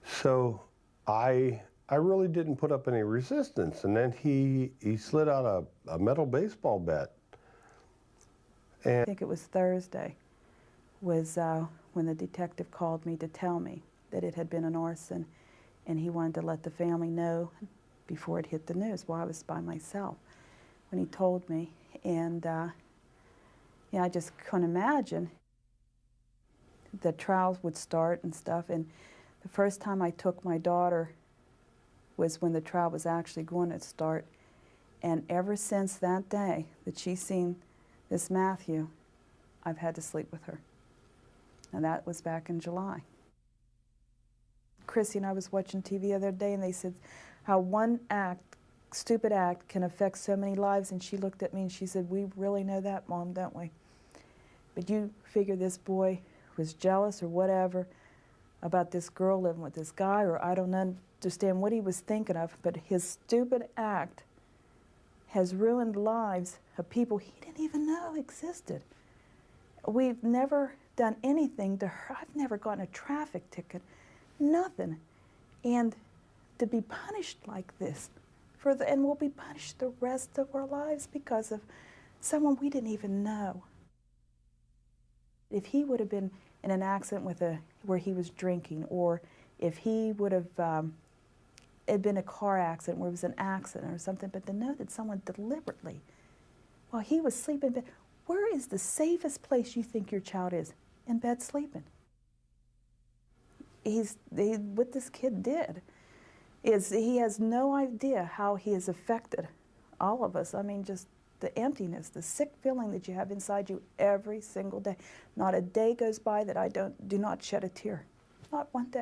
so I really didn't put up any resistance. And then he slid out a metal baseball bat. And I think it was Thursday, was when the detective called me to tell me that it had been an arson, and he wanted to let the family know before it hit the news. Well, I was by myself when he told me, and I just couldn't imagine the trials would start and stuff. And the first time I took my daughter was when the trial was actually going to start. And ever since that day that she's seen this Matthew, I've had to sleep with her. And that was back in July. Chrissy and I was watching TV the other day, and they said how one stupid act can affect so many lives. And she looked at me and she said, "We really know that, Mom, don't we? But you figure this boy was jealous or whatever about this girl living with this guy, or I don't understand what he was thinking of, but his stupid act has ruined lives of people he didn't even know existed. We've never done anything to her. I've never gotten a traffic ticket, nothing. And to be punished like this, and we'll be punished the rest of our lives because of someone we didn't even know. If he would have been in an accident where he was drinking, or if he would have it been a car accident where it was an accident or something, but to know that someone deliberately, while he was sleeping in bed, where is the safest place you think your child is? In bed sleeping. What this kid did is he has no idea how he has affected all of us. I mean, just the emptiness, the sick feeling that you have inside you every single day. Not a day goes by that I do not shed a tear. Not one day.